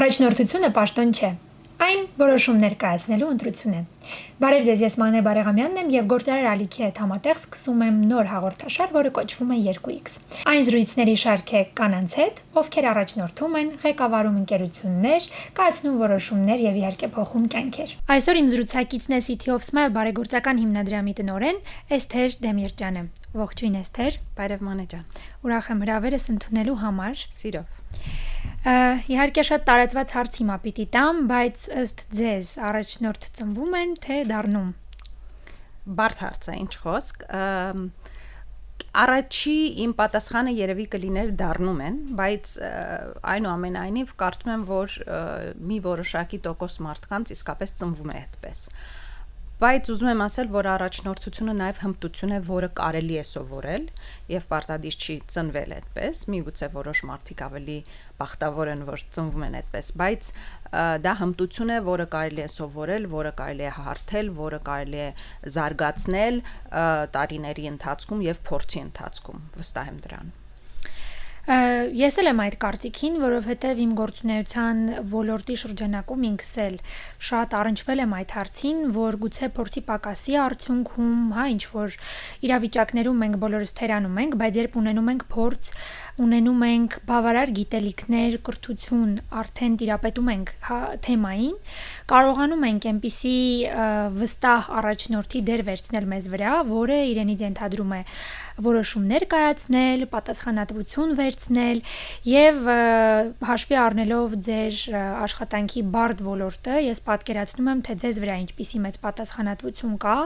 Առաջնորդությունը պաշտոն չէ։ Այն որոշումներ կայացնելու ընտրություն է։ Բարև ձեզ, ես Մանե Բարեղամյանն եմ եւ գործարար Ալիքի հետ համատեղ սկսում եմ նոր հաղորդաշար, որը կոչվում է 2X։ Այն զրույցների շարք է կանանց հետ, ովքեր առաջնորդում են, ղեկավարում ընկերություններ, կայացնում որոշումներ եւ իհարկե փոխում կյանքեր։ Այսօր իմ զրուցակիցն է City of Smile բարեգործական հիմնադրամի տնօրեն Էսթեր Դեմիրճյանը։ Ողջույն Էսթեր։ Բարև Մանե ջան։ Ուրախ եմ հրավերս ընդունելու համար։ Սիրով։ Իհարկե շատ տարածված հարց հիմա պիտի տամ, բայց ըստ ձեզ առաջնորդ ծնվում են, թե դառնում։ Բարդ հարց է, ինչ խոսք։ Առաջի իմ պատասխանը երևի կլիներ դառնում են, բայց այնուամենայնիվ կարծում եմ, որ մի որոշակի տոկոս մարդկանց իսկապես ծնվում է այդպես։ Բայց ուզում եմ ասել, որ առաջնորդությունը նաև հմտություն է, որը կարելի է սովորել եւ պարտադիր չի ծնվել այդպես, միգուցե որոշ մարդիկ ավելի բախտավոր են, որ ծնվում են այդպես, բայց դա հմտություն է, որը կարելի է սովորել, որը կարելի է հարթել, որը կարելի է զարգացնել տարիների ընթացքում եւ փորձի ընթացքում, վստահ եմ դրան։ Ես էլ եմ այդ կարծիքին, որովհետև իմ գործունեության ոլորտի շրջանակում ինքս էլ շատ առնչվել եմ այդ հարցին, որ գուցե փորձի պակասի արդյունքում, ինչ որ իրավիճակներում մենք բոլորս թերանում ենք, բայց երբ ունենում ենք փորձ, ունենում ենք բավարար գիտելիքներ, կրթություն, արդեն տիրապետում ենք թեմային, կարողանում ենք այնպիսի վստահ առաջնորդի դեր վերցնել մեզ վրա, որը իրենից ենթադրում է որոշումներ կայացնել, պատասխանատվություն վերցնել եւ հաշվի առնելով ձեր աշխատանքի բարդ ոլորտը, ես պատկերացնում եմ, թե ձեզ վրա ինչպիսի մեծ պատասխանատվություն կա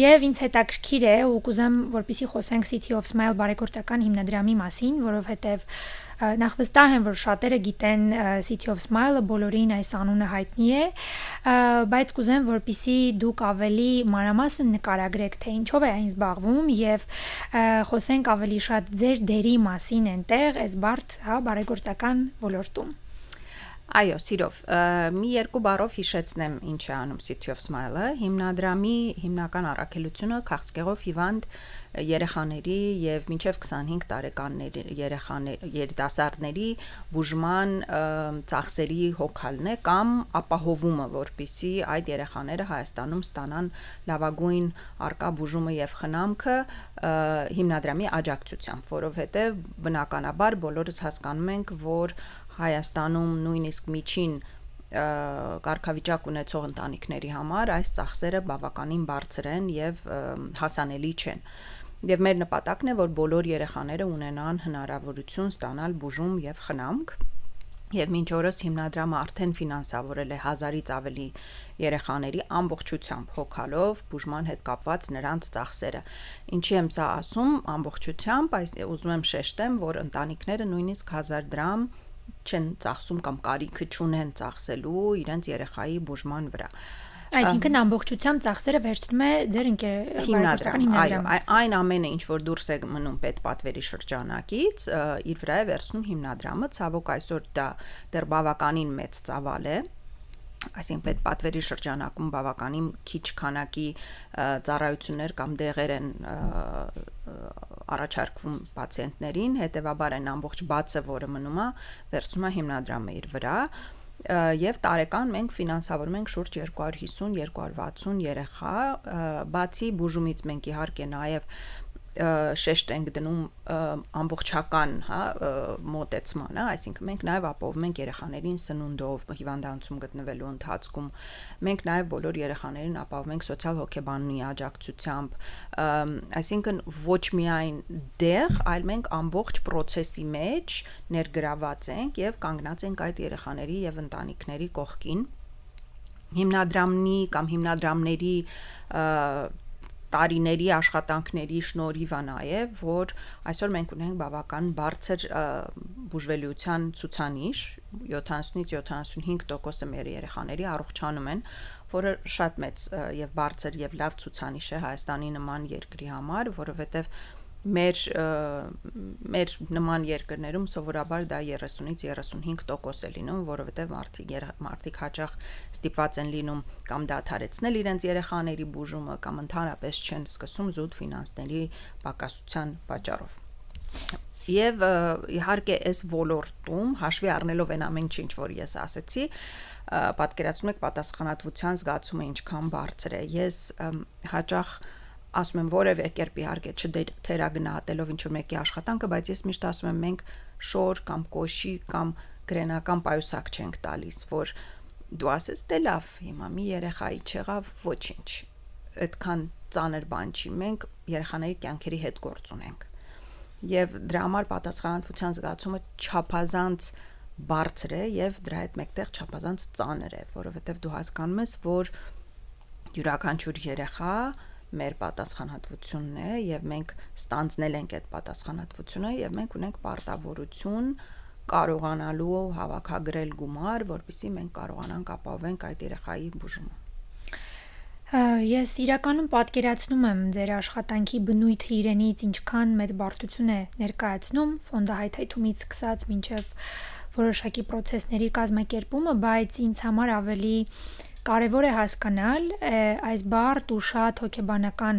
եւ ինձ հետաքրքիր է ու կուզեմ, որպեսզի խոսենք City of Smile բարեգործական հիմնադրամի մասին, որովհետեւ նախ վստահ եմ, որ շատերը գիտեն City of Smile-ը, բոլորին այս անունը հայտնի է, բայց կուզեմ, որպեսզի դուք ավելի մանրամասն նկարագրեք, թե ինչով է այն զբաղվում եւ խոսենք ավելի շատ ձեր դերի մասին այնտեղ, այս բարդ, բարեգործական ոլորտում։ Այո, սիրով, մի երկու բառով հիշեցնեմ ինչ է անում City of Smile-ը, հիմնադրամի հիմնական առաքելությունը քաղցկեղով հիվանդ երեխաների եւ մինչեւ 25 տարեկանների երիտասարդների բուժման ծախսերի հոգալն է կամ ապահովումը, որպեսզի այդ երեխաները Հայաստանում ստանան լավագույն առկա բուժումը եւ խնամքը հիմնադրամի աջակցությամբ, որովհետեւ բնականաբար բոլորս հասկանում ենք, որ Հայաստանում նույնիսկ միջին կարգավիճակ ունեցող ընտանիքների համար այս ծախսերը բավականին բարձր են եւ հասանելի չեն։ Եվ մեր նպատակն է, որ բոլոր երեխաները ունենան հնարավորություն ստանալ բուժում եւ խնամք։ Եվ մինչ օրս հիմնադրամը արդեն ֆինանսավորել է 1000-ից ավելի երեխաների ամբողջությամբ հոգալով բուժման հետ կապված նրանց ծախսերը։ Ինչի եմ սա ասում ամբողջությամբ, ուզում եմ շեշտեմ, որ ընտանիքները նույնիսկ 1000 դրամ չեն ծախսում կամ կարիքը չունեն ծախսելու իրենց երեխայի բուժման վրա։ Այսինքն ամբողջությամբ ծախսերը վերցնում է ձեր հիմնադրամը։ Այո, այն ամենը, ինչ որ դուրս է մնում պետպատվերի շրջանակից, իր վրա է վերցնում հիմնադրամը, ցավոք այսօր դա դեռ բավականին մեծ ծավալ է։ Այսինքն պետպատվերի շրջանակում բավականին քիչ քանակի ծառայություններ կամ դեղեր են առաջարկվում պացիենտներին, հետեւաբար այն ամբողջ բացը, որը մնում է, վերցնում է հիմնադրամը իր վրա, եւ տարեկան մենք ֆինանսավորում ենք շուրջ 250-260 երեխա, բացի բուժումից մենք իհարկե նաեւ շեշտ ենք դնում ամբողջական, մոտեցմանը, այսինքն մենք նաև ապահովում ենք երեխաներին սնունդով, հիվանդանոցում գտնվելու ընթացքում, մենք նաև բոլոր երեխաներին ապահովում ենք սոցիալ-հոգեբաննի աջակցությամբ, այսինքն ոչ միայն դեղ, այլ մենք ամբողջ process-ի մեջ ներգրաված ենք եւ կանգնած ենք այդ երեխաների եւ ընտանիքների կողքին։ Հիմնադրամի կամ հիմնադրամների տարիների աշխատանքների շնորհիվ է նաև, որ այսօր մենք ունենք բավական բարձր բուժվելիության ցուցանիշ, 70-ից 75% մեր երեխաների առողջանում են, որը շատ մեծ եւ բարձր եւ լավ ցուցանիշ է Հայաստանի նման երկրի համար, որովհետեւ մեր նման երկրներում սովորաբար դա 30-ից 35% է լինում, որովհետև մարդիկ հաճախ ստիպված են լինում կամ դադարեցնել իրենց երեխաների բուժումը կամ ընդհանրապես չեն սկսում զուտ ֆինանսների պակասության պատճառով։ Եվ իհարկե այս ոլորտում հաշվի առնելով այն ամեն ինչ որ ես ասեցի, պատկերացնում եք պատասխանատվության զգացումը ինչքան բարձր է։ Ես հաճախ ասում եմ որևէ կերպ իհարկե չթերագնահատելով ինչ որ մեկի աշխատանքը, բայց ես միշտ ասում եմ մենք շոր կամ կոշի կամ գրենական պայուսակ չենք տալիս, որ դու ասես դե լավ, հիմա մի երեխայի չեղավ, ոչինչ։ Այդքան ծանր բան չի, մենք երեխաների կյանքերի հետ գործ ունենք։ Եվ դրա համար պատասխանատվության զգացումը չափազանց բարձր է եւ դրա հետ մեկտեղ չափազանց ծանր է, որովհետեւ դու հասկանում ես, որ յուրաքանչյուր երեխա մեր պատասխանատվությունն է եւ մենք ստանձնել ենք այդ պատասխանատվությունը եւ մենք ունենք պարտավորություն կարողանալու հավաքագրել գումար, որպեսզի մենք կարողանանք ապահովենք այդ երեխայի բուժումը։ Ես իրականում պատկերացնում եմ ձեր աշխատանքի բնույթը իրենից ինչքան մեծ բարդություն է ներկայացնում ֆոնդահայթայթումից սկսած մինչև որոշակի process-ների կազմակերպումը, բայց ինձ համար ավելի կարևոր է հասկանալ այս բարդ ու շատ հոգեբանական,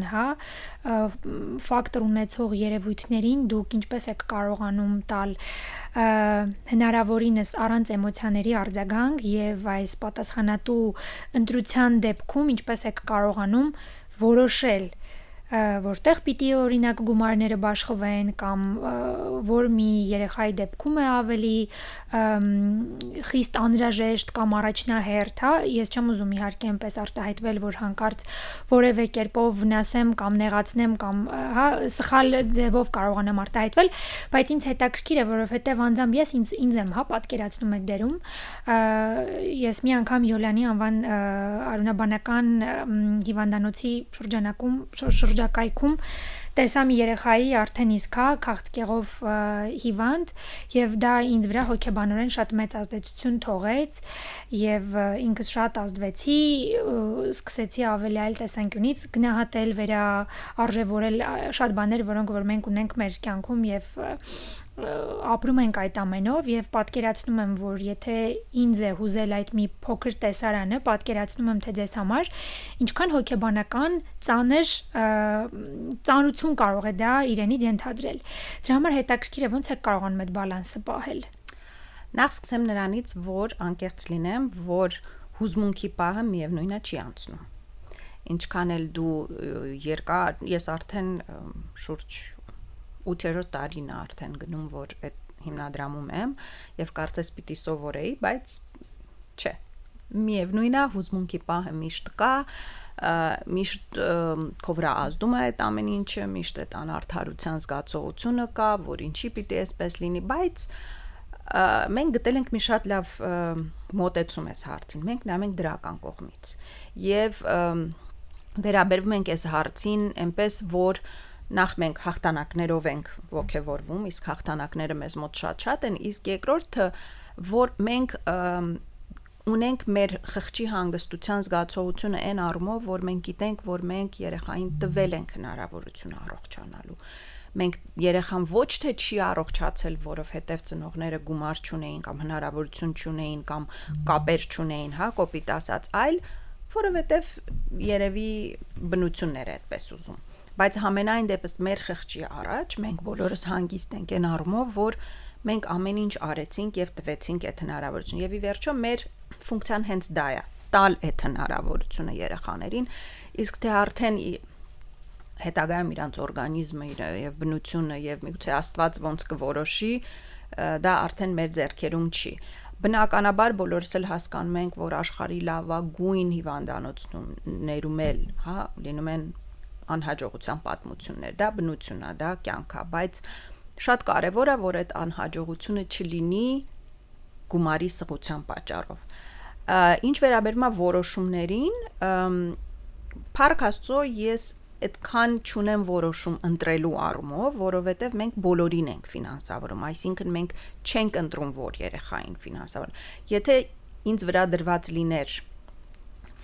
ֆակտոր ունեցող երևույթներին դուք ինչպես եք կարողանում տալ հնարավորինս առանց էմոցիաների արձագանք եւ այս պատասխանատու ընտրության դեպքում ինչպես եք կարողանում որոշել որտեղ պիտի օրինակ գումարները բաշխվեն կամ որ մի երեխայի դեպքում է ավելի խիստ անհրաժեշտ կամ առաջնահերթ, ես չեմ ուզում իհարկե այնպես արտահայտվել, որ հանկարծ որևէ կերպով վնասեմ կամ նեղացնեմ կամ սխալ ձևով կարողանամ արտահայտվել, բայց ինձ հետաքրքիր է, որովհետև անձամբ ես ինձ եմ պատկերացնում այդ դերում, ես մի անգամ Յոլանի անվան արյունաբանական հիվանդանոցի շրջակայքում տեսա մի երեխայի արդեն իսկ քաղցկեղով հիվանդ եւ դա ինձ վրա հոգեբանորեն շատ մեծ ազդեցություն թողեց եւ ինքս շատ ազդվեցի, սկսեցի ավելի այլ տեսանկյունից գնահատել, վերաարժևորել շատ բաներ, որոնք որ մենք ունենք մեր կյանքում եւ ապրում ենք այդ ամենով եւ պատկերացնում եմ, որ եթե ինձ է հուզել այդ մի փոքր տեսարանը, պատկերացնում եմ, թե ձեզ համար ինչքան հոգեբանական ծանրություն կարող է դա իրենից ենթադրել։ Դրա համար հետաքրքիր է ոնց եք կարողանում այդ բալանսը պահել։ Նախ սկսեմ նրանից, որ անկեղծ լինեմ, որ հուզմունքի պահը միևնույնը չի անցնում։ Ինչքան էլ դու երկար, ես արդեն շուրջ 8-րդ տարին է արդեն գնում, որ այդ հիմնադրամում եմ եւ կարծես պիտի սովորեի, բայց չէ։ Միևնույնն է, հուզմունքի պահը միշտ կա, միշտ քո վրա ազդում է այդ ամեն ինչը, միշտ այդ անարդարության զգացողությունը կա, որ ինչի պիտի այսպես լինի, բայց մենք գտել ենք մի շատ լավ մոտեցում այս հարցին։ Մենք նայում ենք դրական կողմից եւ վերաբերվում ենք այս հարցին այնպես, որ նախ մենք հաղթանակներով ենք ողջևորվում, իսկ հաղթանակները մեզ մոտ շատ են, իսկ երկրորդը, որ մենք ունենք մեր խղճի հանգստության զգացողությունը այն առումով, որ մենք գիտենք, որ մենք երեխային տվել ենք հնարավորություն առողջանալու։ Մենք երեխան ոչ թե չի առողջացել, որովհետև ծնողները գումար չունեին կամ հնարավորություն չունեին կամ կապեր չունեին, կոպիտ ասած, այլ որովհետև երևի բնություններ է այդպես ուզում։ Բայց համենայն դեպս մեր խղճի առաջ մենք բոլորս հանգիստ ենք այն առումով, որ մենք ամեն ինչ արեցինք եւ տվեցինք այդ հնարավորությունը եւ ի վերջո մեր ֆունկցիան հենց դա է՝ տալ այդ հնարավորությունը երեխաներին, իսկ թե արդեն հետագայում իրանց օրգանիզմը եւ բնությունը եւ միգուցե Աստված ոնց կորոշի, դա արդեն մեր ձեռքերում չի։ Բնականաբար բոլորս էլ հասկանում ենք, որ աշխարհի լավագույն հիվանդանոցներում էլ, լինում են անհաջողության պատմություններ, դա բնությունն է, դա կյանք է, բայց շատ կարևոր է, որ այդ անհաջողությունը չլինի գումարի սղության պատճառով։ Ինչ վերաբերում է որոշումներին, փառք Աստծո, ես այդքան չունեմ որոշում ընտրելու առումով, որովհետև մենք բոլորին ենք ֆինանսավորում, այսինքն մենք չենք ընտրում, որ երեխային ֆինանսավորում։ Եթե ինձ վրա դրված լիներ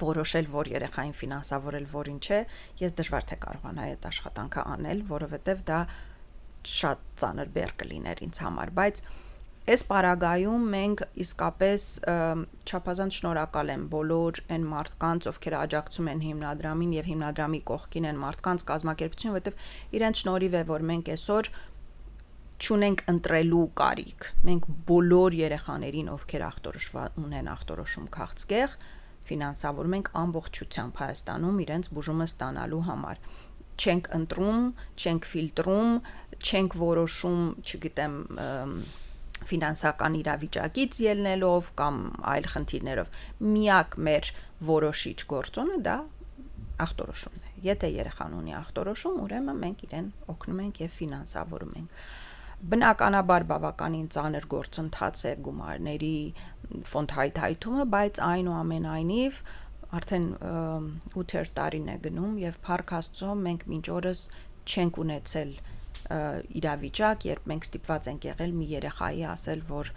որոշել, որ երեխային ֆինանսավորել, որ ինչ է, ես դժվար թե կարողանայի այդ աշխատանքը անել, որովհետև դա շատ ծանր բեռ կլիներ ինձ համար, բայց այս պարագայում մենք իսկապես չափազանց շնորհակալ եմ բոլոր այն մարդկանց, ովքեր աջակցում են հիմնադրամին եւ հիմնադրամի կողքին են մարդկանց կազմակերպությունը, որովհետեւ իրենց շնորհիվ է, որ մենք այսօր չունենք ընտրելու կարիք։ Մենք բոլոր երեխաներին, ովքեր ախտորոշված ունեն ախտորոշում քաղցկեղ, ֆինանսավորում ենք ամբողջությամբ Հայաստանում իրենց բուժումը ստանալու համար։ Չենք ընտրում, չենք ֆիլտրում, չենք որոշում, չգիտեմ, ֆինանսական իրավիճակից ելնելով կամ այլ խնդիրներով։ Միակ մեր որոշիչ գործոնը դա ախտորոշումն է։ Եթե երեխան ունի ախտորոշում, ուրեմն մենք իրեն օգնում ենք եւ ֆինանսավորում ենք։ Բնականաբար բավականին ծանր գործընթաց է գումարների ֆոնդ հայթայթումը, բայց այնուամենայնիվ արդեն 8-րդ տարին է գնում եւ փառք Աստծո մենք մինչ օրս չենք ունեցել իրավիճակ, երբ մենք ստիպված ենք եղել մի երեխայի ասել, որ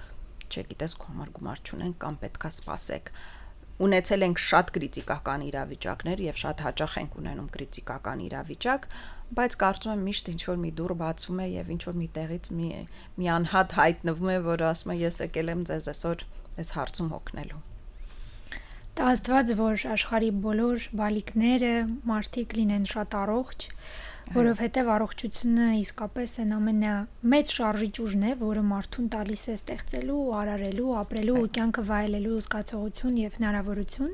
չգիտես քո համար գումար չունենք կամ պետքա սպասեք։ Ունեցել ենք շատ կրիտիկական իրավիճակներ եւ շատ հաճախ ենք ունենում կրիտիկական իրավիճակ, բայց կարծում եմ միշտ ինչ որ մի դուռ բացվում է եւ ինչ որ մի տեղից մի անհատ հայտնվում է, որ ասում է ես եկել եմ ձեզ այսօր այս հարցում օգնելու։ Դա Աստված, որ աշխարհի բոլոր բալիկները մարդիկ լինեն շատ առողջ, որովհետև առողջությունը իսկապես այն ամենամեծ շարժիչ ուժն է, որը մարդուն տալիս է ստեղծելու, արարելու, ապրելու ու կյանքը վայելելու զգացողություն եւ հնարավորություն։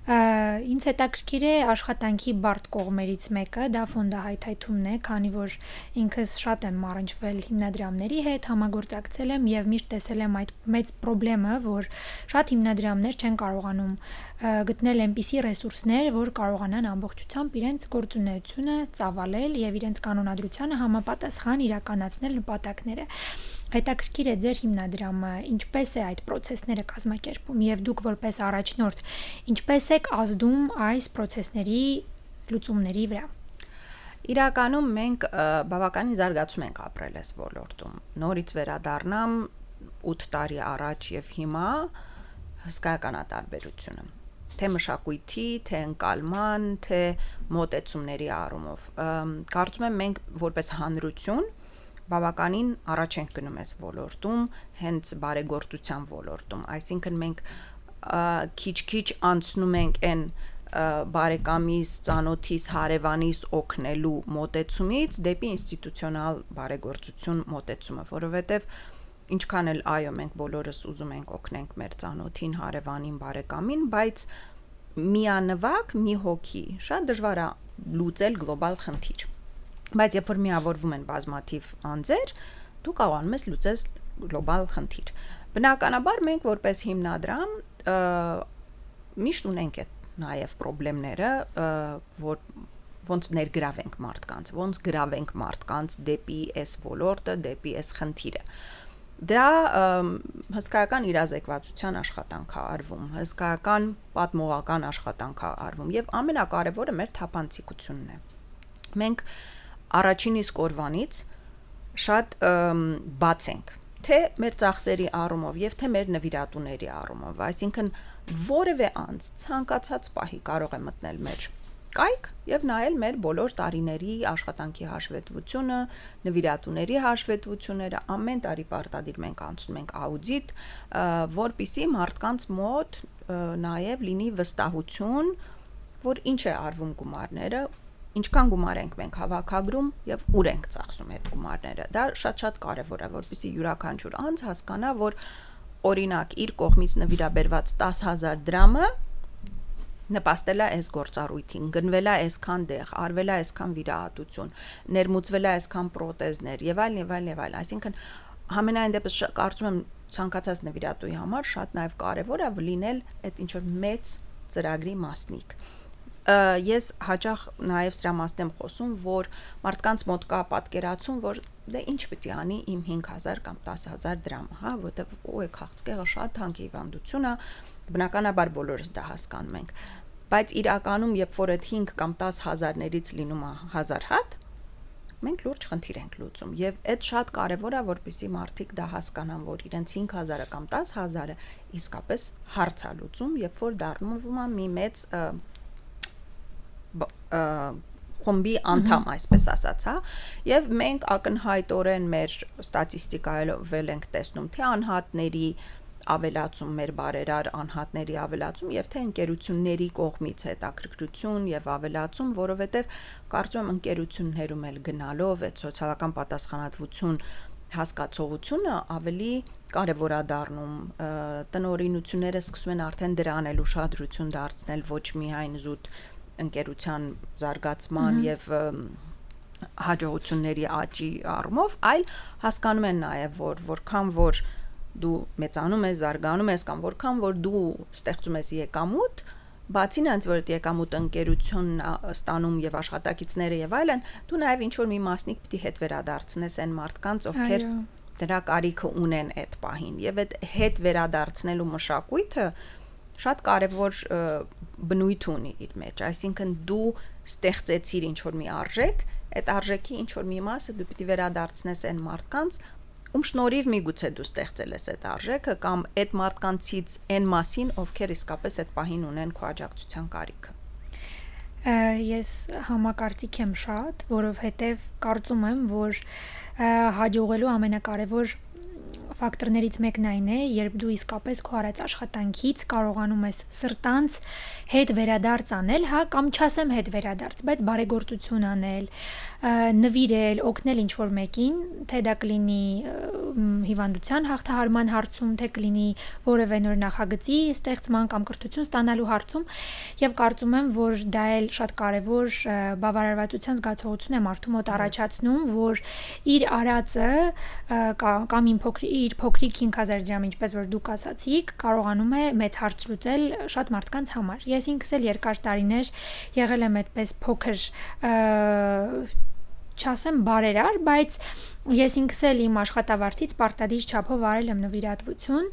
Ինձ հետաքրքիր է աշխատանքի բարդ կողմերից մեկը, դա ֆոնդահայթայթումն է, քանի որ ինքս շատ եմ առնչվել հիմնադրամների հետ, համագործակցել եմ եւ միշտ տեսել եմ այդ մեծ խնդրը, որ շատ հիմնադրամներ չեն կարողանում գտնել այնպիսի ռեսուրսներ, որ կարողանան ամբողջությամբ իրենց գործունեությունը ծավալել եւ իրենց կանոնադրությանը համապատասխան իրականացնել նպատակները։ Հետաքրքիր է ձեր հիմնադրամը ինչպես է այդ process-ները կազմակերպում եւ դուք որպես առաջնորդ ինչպես եք ազդում այս process-ների լուծումների վրա։ Իրականում մենք բավականին զարգացում ենք ապրել այս ոլորտում։ Նորից վերադառնամ 8 տարի առաջ եւ հիմա հսկայական է տարբերությունը։ Թե մշակույթի, թե ընկալման, թե մոտեցումների առումով։ Կարծում եմ մենք որպես հանրություն բավականին առաջ ենք գնում այս ոլորտում, հենց բարեգործության ոլորտում, այսինքն մենք քիչ-քիչ անցնում ենք այն բարեկամիս, ծանոթիս, հարևանիս օգնելու մոտեցումից դեպի ինստիտուցիոնալ բարեգործություն մոտեցումը, որովհետև ինչքան էլ այո մենք բոլորս ուզում ենք օգնենք մեր ծանոթին, հարևանին, բարեկամին, բայց միանվագ մի հոգի շատ դժվար է լուծել գլոբալ խնդիր։ Բայց երբ որ միավորվում են բազմաթիվ անձեր, դու կարողանում ես լուծել գլոբալ խնդիր։ Բնականաբար մենք որպես հիմնադրամ միշտ ունենք այդ նաև խնդիրները, որ ոնց ներգրավենք մարդկանց, ոնց գրավենք մարդկանց դեպի այս ոլորտը, դեպի այս խնդիրը։ Դա հսկայական իրազեկվածության աշխատանք է արվում, հսկայական պատմողական աշխատանք է արվում եւ ամենակարևորը մեր թափանցիկությունն է։ Մենք առաջին իսկ օրվանից շատ բաց ենք, թե մեր ծախսերի առումով եւ թե մեր նվիրատուների առումով, այսինքն որևէ անձ ցանկացած պահի կարող է մտնել մեր կայք եւ նայել մեր բոլոր տարիների աշխատանքի հաշվետվությունը, նվիրատուների հաշվետվությունները, ամեն տարի պարտադիր մենք անցնում ենք աուդիտ, որպիսի մարդկանց մոտ նաեւ լինի վստահություն, որ ինչ է արվում գումարները, ինչքան գումար ենք մենք հավաքագրում եւ ուր ենք ծախսում այդ գումարները։ Դա շատ կարեւոր է, որպեսզի յուրաքանչյուր անձ հասկանա, որ օրինակ իր կողմից նվիրաբերված 10,000 դրամը նպաստել է այս գործառույթին, գնվել է այսքան դեղ, արվել է այսքան վիրահատություն, ներմուծվել է այսքան պրոթեզներ եւ այլն, այսինքն համենայն դեպս կարծում եմ ցանկացած նվիրատուի համար շատ նաեւ կարեւոր է լինել այդ ինչ որ մեծ ծրագրի մասնիկ։ Ես հաճախ նաև սրա մասն եմ խոսում, որ մարդկանց մոտ կա պատկերացում, որ դե ինչ պիտի անի իմ 5,000 կամ 10,000 դրամը, հա, որտեղ ու է քաղցկեղը շատ թանկ հիվանդություն է, բնականաբար բոլորս դա հասկանում ենք, բայց իրականում երբ որ այդ 5 կամ 10,000-ներից լինում է 1000 հատ, մենք լուրջ խնդիր ենք լուծում եւ այդ շատ կարեւոր է, որպեսզի մարդիկ դա հասկանան, որ իրենց 5,000-ը կամ 10,000-ը իսկապես հարց է լուծում, երբ որ դառնում է մի մեծ խումբի անդամ, այսպես ասած, հա, եւ մենք ակնհայտորեն մեր ստատիստիկայով ենք տեսնում թե անհատների ավելացում, մեր բարերար անհատների ավելացում եւ թե ընկերությունների կողմից հետաքրքրություն եւ ավելացում, որովհետեւ կարծում եմ ընկերություններում էլ գնալով այդ սոցիալական պատասխանատվություն հասկացողությունը ավելի կարևոր է դառնում, տնօրինությունները սկսում են արդեն դրան էլ ուշադրություն դարձնել, ոչ միայն զուտ ընկերության զարգացման եւ հաջողությունների աճի առումով, այլ հասկանում են նաեւ, որքան որ դու մեծանում ես, զարգանում ես կամ որքան որ դու ստեղծում ես եկամուտ, բացի նրանից որ եկամուտ ընկերությունն ստանում եւ աշխատակիցները եւ այլն, դու նաեւ ինչ որ մի մասնիկ պիտի հետ վերադարձնես այն մարդկանց, ովքեր դրա կարիքը ունեն այդ պահին եւ այդ հետ վերադարձնելու մշակույթը շատ կարևոր բնույթ ունի իր մեջ, այսինքն դու ստեղծեցիր ինչ որ մի արժեք, այդ արժեքի ինչ որ մի մասը դու պիտի վերադարձնես այն մարդկանց, ում շնորհիվ միգուցե դու ստեղծել ես այդ արժեքը կամ այդ մարդկանցից այն մասին, ովքեր իսկապես այդ պահին ունեն քո աջակցության կարիքը։ Ես համակարծիք եմ շատ, որովհետև կարծում եմ, որ հաջողելու ամենակարևոր ֆակտորներից մեկն այն է, երբ դու իսկապես քո արած աշխատանքից կարողանում ես սրտանց հետ վերադարձ անել, հա, կամ չասեմ հետ վերադարձ, բայց բարեգործություն անել, նվիրել, օգնել ինչ-որ մեկին, թե դա կլինի հիվանդության հաղթահարման հարցում, թե կլինի որևէ նոր նախագծի ստեղծման կամ կրթություն ստանալու հարցում, եւ կարծում եմ, որ դա էլ շատ կարեւոր բավարարվածության զգացողություն է մարդու մոտ առաջացնում, որ իր արածը կամ իր փոքրիկ 5000 դրամ, ինչպես որ դուք ասացիք, կարողանում է մեծ հարց լուծել շատ մարդկանց համար։ Ես ինքս էլ երկար տարիներ եղել եմ այդպես փոքր չասեմ բարերար, բայց ես ինքս էլ իմ աշխատավարձից պարտադիր չափով արել եմ նվիրատվություն,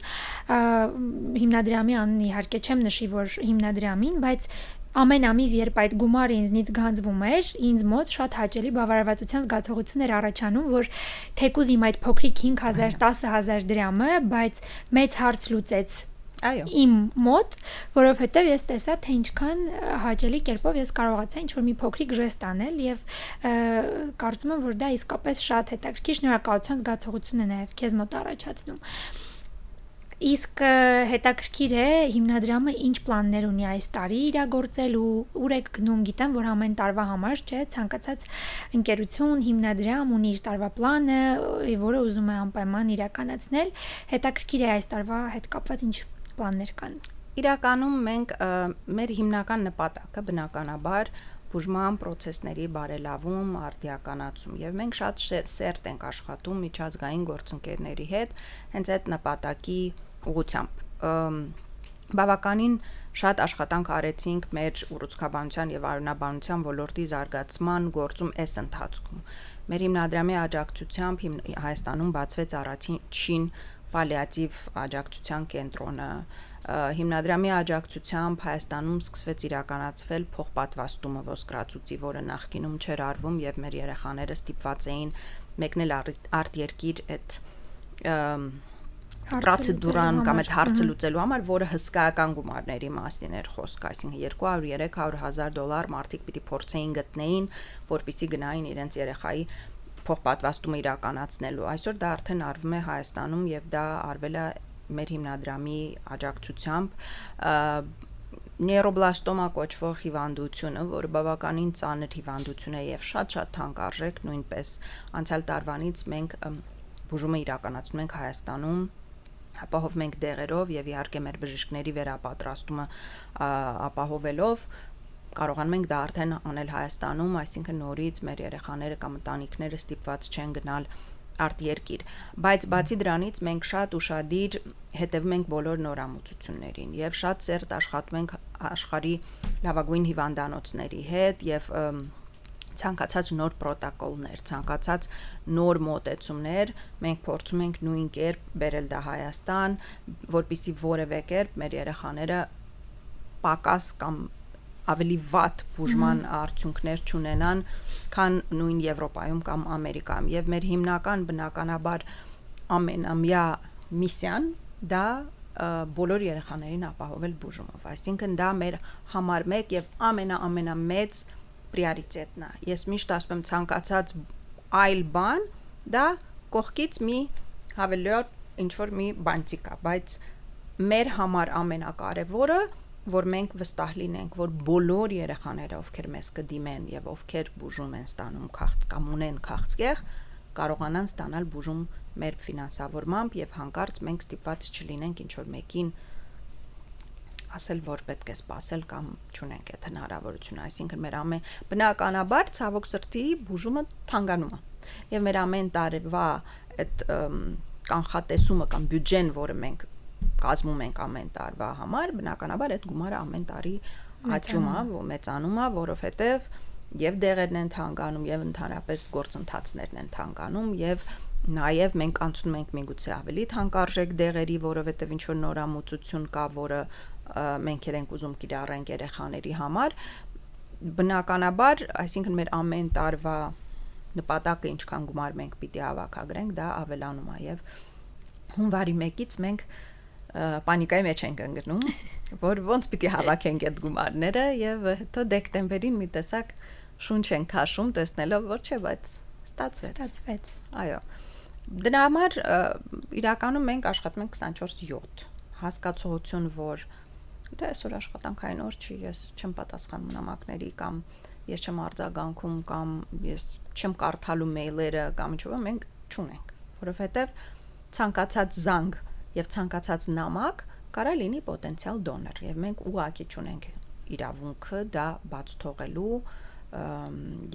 հիմնադրամի անունը իհարկե չեմ նշի, որ հիմնադրամին, բայց ամեն ամիս երբ այդ գումարը ինձնից գանձվում էր, ինձ մոտ շատ հաճելի բավարարվածության զգացողություն էր առաջանում, որ թեկուզ իմ այդ փոքրիկ 5000, 10000 դրամը, բայց մեծ հարց լուծեց իմ մոտ, որովհետև ես տեսա, թե ինչքան հաճելի կերպով ես կարողացա ինչ-որ մի փոքրիկ ժեստ անել եւ կարծում եմ, որ դա իսկապես շատ հետաքրքիր շնորհակալության զգացողություն է նաեւ քեզ մոտ առաջացնում։ Իսկ հետաքրքիր է հիմնադրամը ինչ պլաններ ունի այս տարի իրագործելու, ուր եք գնում, գիտեմ, որ ամեն տարվա համար, չէ, ցանկացած ընկերություն, հիմնադրամ ունի իր տարվա պլանը, որը ուզում է անպայման իրականացնել։ Հետաքրքիր է այս տարվա հետ կապված ինչ պլաններ կան։ Իրականում մենք մեր հիմնական նպատակը բնականաբար բուժման process-ների բարելավում, արդիականացում եւ մենք շատ սերտ ենք աշխատում միջազգային գործընկերների հետ հենց այդ նպատակի ուղղությամբ բավականին շատ աշխատանք արեցինք մեր ուռուցքաբանության եւ արյունաբանության ոլորտի զարգացման գործում այս ընթացքում մեր հիմնադրամի աջակցությամբ Հայաստանում բացվեց առաջին պալիատիվ աջակցության կենտրոնը հիմնադրամի աջակցությամբ Հայաստանում սկսվեց իրականացվել փոխպատվաստումը ոսկրածուծի, որը նախկինում չէր արվում եւ մեր երեխաները ստիպված էին մեկնել արտերկիր այդ պրոցեդուրան կամ այդ հարցը լուծելու համար, որը հսկայական գումարների մասին էր խոսքը, այսինքն $200,000-300,000 մարդիկ պիտի փորձեին գտնեին, որպեսզի գնային իրենց երեխայի փոխպատվաստումը իրականացնելու։ Այսօր դա արդեն արվում է Հայաստանում եւ դա արվել է մեր հիմնադրամի աջակցությամբ նեյրոբլաստոմա կոչվող հիվանդությունը, որը բավականին ծանր հիվանդություն է եւ շատ-շատ թանկարժեք, նույնպես անցյալ տարվանից մենք բուժումը իրականացնում ենք Հայաստանում, ապահովում ենք դեղերով եւ իհարկե մեր բժիշկների վերապատրաստումը ապահովելով կարողանում ենք դա արդեն անել Հայաստանում, այսինքն նորից մեր երեխաները կամ ընտանիքները ստիպված չեն գնալ արտերկիր, բայց բացի դրանից մենք շատ ուշադիր հետևում ենք բոլոր նորամուծություններին եւ շատ սերտ աշխատում ենք աշխարհի լավագույն հիվանդանոցների հետ եւ ցանկացած նոր պրոտոկոլներ, ցանկացած նոր մոտեցումներ մենք փորձում ենք նույն կերպ բերել դա Հայաստան, որպեսզի որևէ կերպ մեր երեխաները պակաս կամ ավելի վատ բուժման արդյունքներ չունենան, քան նույն Եվրոպայում կամ Ամերիկայում եւ մեր հիմնական բնականաբար ամենամյա միսիան դա բոլոր երեխաներին ապահովել բուժումով, այսինքն դա մեր համար մեկ եւ ամենամեծ պրիորիտետն է։ Ես միշտ ասում եմ ցանկացած այլ բան դա կողքից մի հավելյալ ինչ որ մի բանտիկ է, բայց մեր համար ամենակարևորը որ մենք վստահ լինենք, որ բոլոր երեխաները, ովքեր մեզ կդիմեն եւ ովքեր բուժում են ստանում կամ ունեն քաղցկեղ, կարողանան ստանալ բուժում մեր ֆինանսավորմամբ եւ հանկարծ մենք ստիպված չլինենք ինչ որ մեկին ասել, որ պետք է սպասել կամ չունենք այդ հնարավորությունը, այսինքն մեր բնականաբար ցավոք սրտի բուժումը թանկանում է եւ մեր ամեն տարվա այդ կանխատեսումը կամ բյուջեն, որը մենք կազմում ենք ամեն տարվա համար, բնականաբար այդ գումարը ամեն տարի աճում է, մեծանում է, որովհետեւ եւ դեղերն են թանկանում եւ ընդհանրապես գործընթացներն են թանկանում եւ նաեւ մենք անցնում ենք միգուցե ավելի թանկարժեք դեղերի, որովհետեւ ինչ որ նորամուծություն կա, որը մենք ենք ուզում կիրառենք երեխաների համար, բնականաբար, այսինքն մեր ամեն տարվա նպատակը ինչքան գումար մենք պիտի հավաքագրենք, դա ավելանում է եւ հունվարի 1-ից մենք պանիկայի մեջ ենք ընկնում, որ ոնց պիտի հավաքենք այդ գումարները եւ հետո դեկտեմբերին մի տեսակ շունչ են քաշում տեսնելով, որ չէ, բայց ստացվեց։ Այո։ Դրա համար իրականում մենք աշխատում ենք 24/7 հասկացողություն, որ դա այսօր աշխատանքային օր չի, ես չեմ պատասխանում նամակների կամ ես չեմ արձագանքում կամ ես չեմ կարդալու մեյլերը կամ ինչ-որ մենք չունենք, որովհետեւ ցանկացած զանգ եւ ցանկացած նամակ կարա լինի պոտենցիալ դոնոր եւ մենք ուղղակի չունենք իրավունքը դա բաց թողելու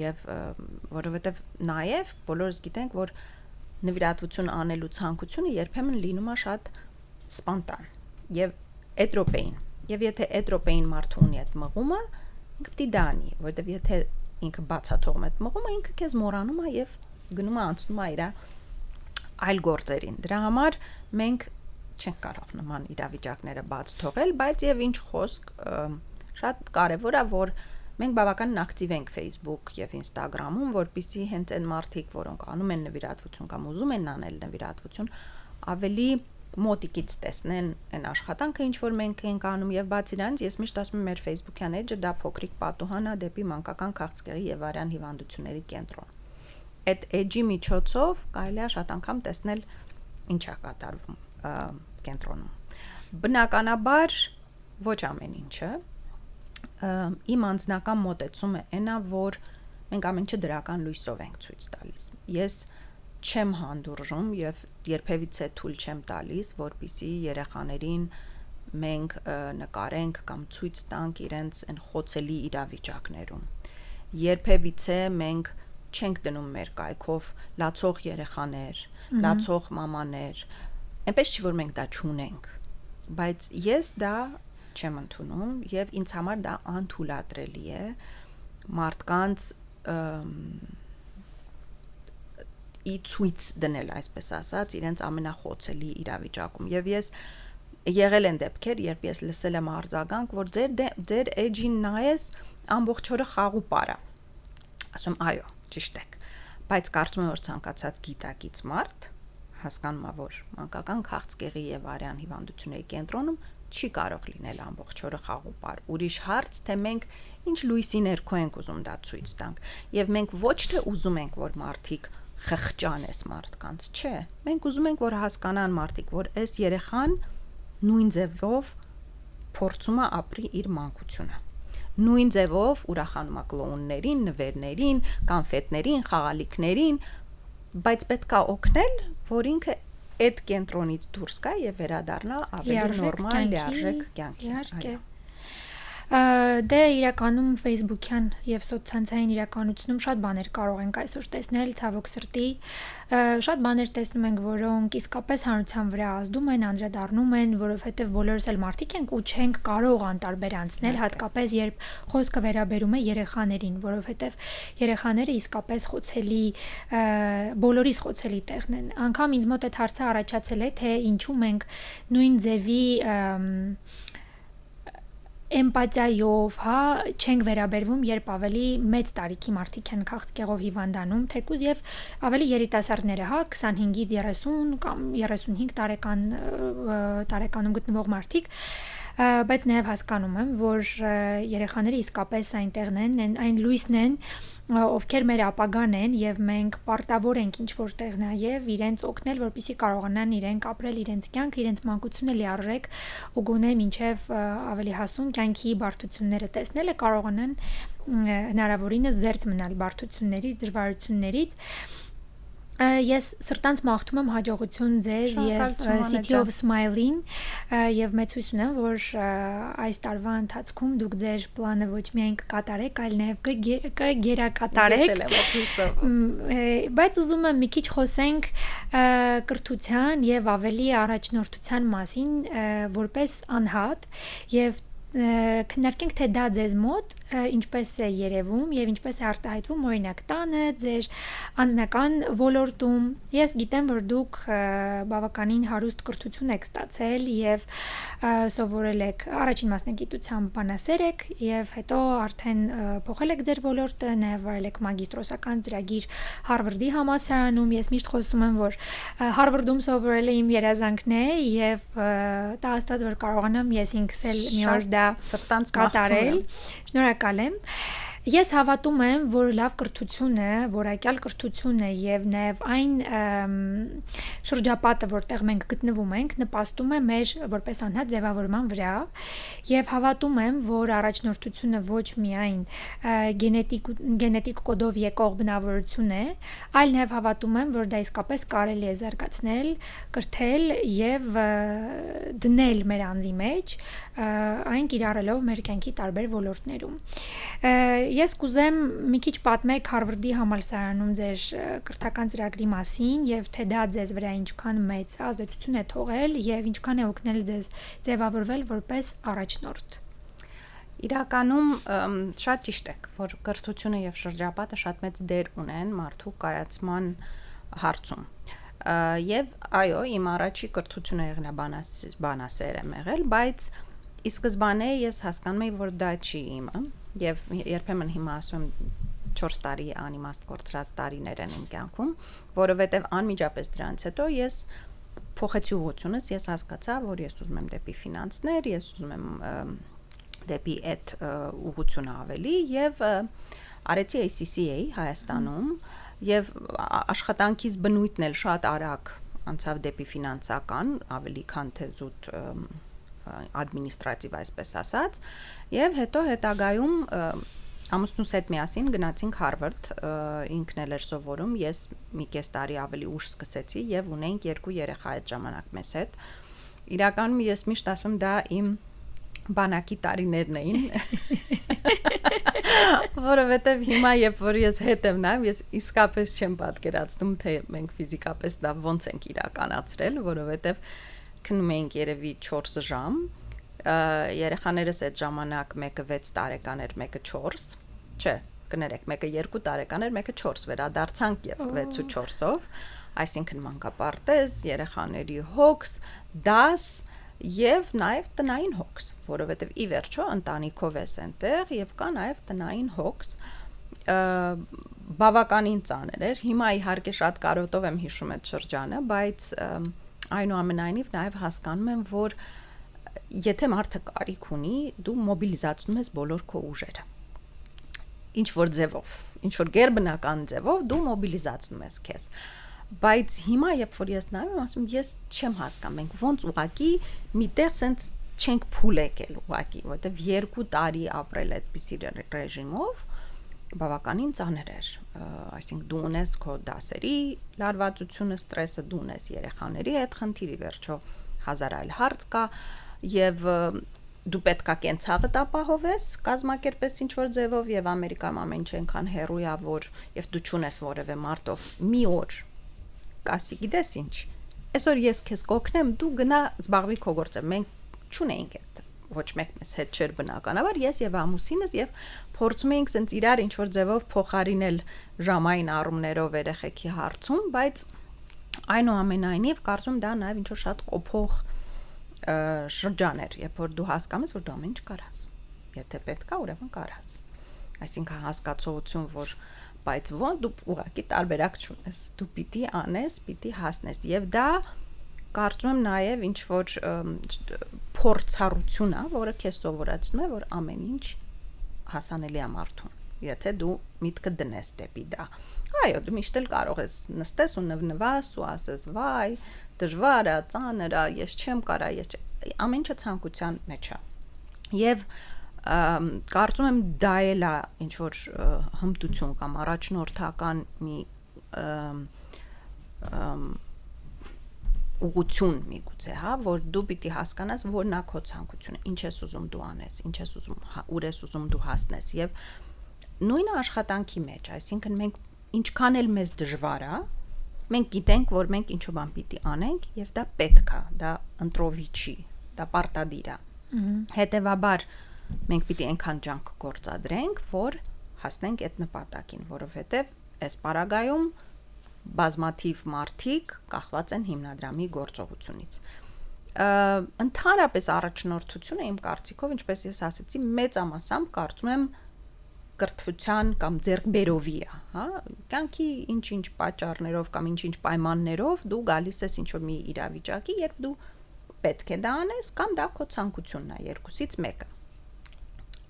եւ որովհետեւ նաեւ բոլորս գիտենք, որ նվիրատվություն անելու ցանկությունը երբեմն լինում է շատ սպոնտան եւ էտրոպեին եւ եթե էտրոպեին մարդը ունի այդ մղումը ինքը պիտի դա անի, որովհետեւ եթե ինքը բացա թողում այդ մղումը ինքը քեզ մոռանում է եւ գնում է անցնում է իր այլ գործերին։ Դրա համար մենք չենք կարող նման իրավիճակները բաց թողել, բայց եւ ինչ խոսք շատ կարեւոր է, որ մենք բավականին ակտիվ ենք Facebook եւ Instagram-ում, որպեսզի հենց այն մարդիկ, որոնք անում են նվիրատվություն կամ ուզում են անել նվիրատվություն, ավելի մոտիկից տեսնեն այն աշխատանքը, ինչ որ մենք ենք անում եւ բացի դրանից ես միշտ ասում եմ մեր Facebook-յան էջը դա փոքրիկ պատուհան է դեպի մանկական քաղցկեղի եւ արյան հիվանդությունների կենտրոն։ Այդ էջի միջոցով կարելի է շատ անգամ տեսնել ինչ է կատարվում կենտրոնում։ Բնականաբար ոչ ամեն ինչը իմ անձնական մոտեցումը այնա, որ մենք ամեն ինչը դրական լույսով ենք ցույց տալիս։ Ես չեմ հանդուրժում եւ երբևիցե թույլ չեմ տալիս, որպեսզի երեխաներին մենք նկարենք կամ ցույց տանք իրենց այն խոցելի իրավիճակներում։ Երբևիցե մենք չենք դնում մեր կայքով լացող երեխաներ, լացող մամաներ, այնպես չի որ մենք դա չունենք, բայց ես դա չեմ ընդունում եւ ինձ համար դա անթույլատրելի է մարդկանց ցույց դնել, այսպես ասած, իրենց ամենախոցելի իրավիճակում եւ ես եղել են դեպքեր, երբ ես լսել եմ արձագանք, որ ձեր էջին նայես ամբողջ օրը խաղ ու պարա։ Ասում այո, ճիշտ եք, բայց կարծում եմ որ ցանկացած գիտակից մարդ հասկանում է, որ մանկական քաղցկեղի եւ արյան հիվանդությունների կենտրոնում չի կարող լինել ամբողջ օրը խաղ ու պար։ Ուրիշ հարց, թե մենք ինչ լույսի ներքո ենք ուզում դա ցույց տանք եւ մենք ոչ թե ուզում ենք, որ մարդիկ խղճան էս մարդկանց, չէ, մենք ուզում ենք, որ հասկանան մարդիկ, որ այս երեխան նույն ձևով փորձում է ապրի իր մանկությունը։ Նույն ձևով ուրախանում է կլոուններին, նվերներին, կանֆետներին, խաղալիքներին, բայց պետք է օգնել, որ ինքը այդ կենտրոնից դուրս գա եւ վերադառնա ավելի նորմալ, լիարժեք կյանքի։ Դե իրականում Facebook-յան եւ սոցցանցային իրականությունում շատ բաներ կարող ենք այսօր տեսնել, ցավոք սրտի, շատ բաներ տեսնում ենք, որոնք իսկապես հանրության վրա ազդում են, անդրադառնում են, որովհետեւ բոլորս էլ մարդիկ ենք ու չենք կարող անտարբեր անցնել, հատկապես երբ խոսքը վերաբերում է երեխաներին, որովհետեւ երեխաները իսկապես խոցելի, բոլորիս խոցելի տեղն են։ Անկամ ինձ մոտ այդ հարցը առաջացել է, թե ինչու մենք նույն ձևի էմպաթիայով, հա, չենք վերաբերվում, երբ ավելի մեծ տարիքի մարդիկ են քաղցկեղով հիվանդանում, թեկուզ եւ ավելի երիտասարդները, հա, 25-ից 30 կամ 35 տարեկանում գտնվող մարդիկ, բայց նաև հասկանում եմ, որ երեխաները իսկապես այնտեղն են, այն լույսն են, ովքեր մեր ապագան են եւ մենք պարտավոր ենք ինչ-որ տեղ նաեւ իրենց օգնել, որպեսզի կարողանան իրենք ապրել իրենց կյանքը, իրենց մանկությունը լիարժեք ու գոնե մինչեւ ավելի հասուն կյանքի բարդությունները տեսնելը կարողանան հնարավորինս զերծ մնալ բարդություններից, դժվարություններից Ես սրտանց մաղթում եմ հաջողություն ձեզ եւ City of Smile-ին եւ մեծ հույս ունեմ, որ այս տարվա ընթացքում դուք ձեր պլանը ոչ միայն կկատարեք, այլ նաեւ կգերակատարեք։ Բայց ուզում եմ մի քիչ խոսենք կրթության եւ ավելի առաջնորդության մասին, որպես անհատ եւ քննարկենք թե դա ձեզ մոտ ինչպես է երևում եւ ինչպես է արտահայտվում օրինակ տանը ձեր անձնական ոլորտում ես գիտեմ որ դուք բավականին հարուստ կրթություն եք ստացել եւ սովորել եք առաջին մասնագիտությամբ բանասեր եք եւ հետո արդեն փոխել եք ձեր ոլորտը նաեւ վարել եք մագիստրոսական ծրագիր Հարվարդի համալսարանում ես միշտ խոսում եմ որ Հարվարդում սովորելը իմ երազանքն է եւ տա աստված որ կարողանամ ես ինքս էլ մի օր դա սրտանց կատարել շնորհակալ եմ Ես հավատում եմ, որ լավ կրթությունը, որակյալ կրթությունը եւ նաեւ այն շրջապատը, որտեղ մենք գտնվում ենք, նպաստում է մեր որպես անհատ ձևավորման վրա եւ հավատում եմ, որ առաջնորդությունը ոչ միայն գենետիկ կոդով եկող բնավորություն է, այլ նաեւ հավատում եմ, որ դա իսկապես կարելի է զարգացնել, կրթել եւ դնել մեր անձի մեջ, այն կիրառելով մեր կյանքի տարբեր ոլորտներում։ Ես կուզեմ մի քիչ պատմեք Հարվարդի համալսարանում ձեր կրթական ծրագրի մասին եւ թե դա ձեզ վրա ինչքան մեծ ազդեցություն է թողել եւ ինչքան է օգնել ձեզ ձևավորվել որպես առաջնորդ։ Իրականում շատ ճիշտ եք, որ կրթությունը եւ շրջապատը շատ մեծ դեր ունեն մարդու կայացման հարցում։ Եվ այո, իմ առաջի կրթությունը բանասեր եմ եղել, բայց ի սկզբանե ես հասկանում էի, որ դա չի իմը եւ երբեմն հիմա ասում եմ 4 տարի անիմաստ կորցրած տարիներ են իմ կյանքում, որովհետեւ անմիջապես դրանից հետո ես փոխեցի ուղղությունս, ես հասկացա, որ ես ուզում եմ դեպի ֆինանսներ, ես ուզում եմ դեպի այդ ուղղությունը ավելի եւ արեցի ACCA Հայաստանում եւ աշխատանքից բնույթն էլ շատ արագ անցավ դեպի ֆինանսական, ավելի քան թե զուտ ադմինիստրատիվ այսպես ասած եւ հետո հետագայում ամուսնուս հետ միասին գնացինք Հարվարդ ինքն էլ էր սովորում ես մի կես տարի ավելի ուշ սկսեցի եւ ունենք 2 երեխա այդ ժամանակ մեզ հետ իրականում ես միշտ ասում դա իմ բանակի տարիներն էին որովհետեւ հիմա երբ որ ես հետ եմ նայում ես իսկապես չեմ պատկերացնում թե մենք ֆիզիկապես դա ոնց ենք իրականացրել որովհետեւ քնում էինք երևի 4 ժամ, երեխաներս այդ ժամանակ մեկը 6 տարեկան էր, մեկը 4, չէ, կներեք, մեկը 2 տարեկան էր, մեկը 4, վերադարձանք եւ 6 ու 4-ով, այսինքն մանկապարտեզ, երեխաների հոգս, դաս եւ նաեւ տնային հոգս, որովհետեւ ի վերջո ընտանիքով ես այնտեղ եւ կա նաեւ տնային հոգս, բավականին ծանր էր, հիմա իհարկե շատ կարոտով եմ հիշում այդ շրջանը, բայց Այնուամենայնիվ նաև հասկանում եմ, որ եթե մարդը կարիք ունի, դու մոբիլիզացնում ես բոլոր քո ուժերը։ Ինչ որ ձևով, ինչ որ գերբնական ձևով դու մոբիլիզացնում ես քեզ։ Բայց հիմա երբ որ ես նայում եմ, ասում ես չեմ հասկանում, մենք ոնց ուղակի միտեղ սենց չենք փուլ եկել ուղակի, որովհետև 2 տարի ապրել այդպիսի ռեժիմով բավականին ծանր էր, այսինքն դու ունես քո դասերի լարվածությունը, ստրեսը դու ունես երեխաների հետ խնդիրի վերջո հազար այլ հարց կա եւ դու պետքա կենցաղդ ապահովես, կազմակերպես ինչ-որ ձևով եւ Ամերիկայում ամեն ինչ այնքան հեռու է, որ եւ դու չունես որևէ մարտով մի օր կասի գիտես ինչ, այսօր ես քեզ կօգնեմ, դու գնա զբաղվի քո գործով, մենք չունեինք այդ ոչ մեկ մեզ հետ չէր բնականաբար ես եւ ամուսինս եւ փորձում էինք սենց իրար ինչ որ ձևով փոխարինել ժամային առումներով երեխեքի հարցում, բայց այնուամենայնիվ կարծում դա նաեւ ինչ որ շատ կոփող շրջան էր, երբ որ դու հասկանում ես, որ դու ամեն ինչ կարաս։ Եթե պետք է, ուրեմն կարաս։ Այսինքն հասկացողություն, որ բայց ոնց դու ուղղակի տարբերակ չունես։ Դու պիտի անես, պիտի հասնես եւ դա կարծում եմ նաև ինչ որ փորձառություն է, որը քեզ սովորացնում է, որ ամեն ինչ հասանելի է մարդուն, եթե դու միտքը դնես դեպի դա։ Այո, դու միշտ էլ կարող ես նստես ու նվնվաս ու ասես վայ, դժվար է, ծանր է, ես չեմ կարա, ամեն ինչը ցանկության մեջ է։ Եվ կարծում եմ դա էլ է ինչ որ հմտություն կամ առաջնորդական մի ուղղություն միգուցե, հա, որ դու պիտի հասկանաս, որ նա քո ցանկությունը, ինչ ես ուզում դու անես, ինչ ես ուզում, ուր ես ուզում դու հասնես եւ նույնը աշխատանքի մեջ, այսինքն մենք ինչքան էլ մեզ դժվար է, մենք գիտենք, որ մենք ինչ-որ բան պիտի անենք եւ դա պետք է, դա ընտրովի չի, դա պարտադիր է։ Հետեւաբար մենք պիտի այնքան ջանք գործադրենք, որ հասնենք այդ նպատակին, որովհետեւ այս պարագայում բազմաթիվ մարդիկ կախված են հիմնադրամի գործողությունից։ Ընդհանրապես առաջնորդությունը իմ կարծիքով, ինչպես ես ասացի, մեծամասամբ կարծում եմ կրթության կամ ձեռքբերովի է, հա, կյանքի ինչ-ինչ պատճառներով կամ ինչ-ինչ պայմաններով դու գալիս ես ինչ-որ մի իրավիճակի, երբ դու պետք է դա անես կամ դա քո ցանկությունն է, երկուսից մեկը։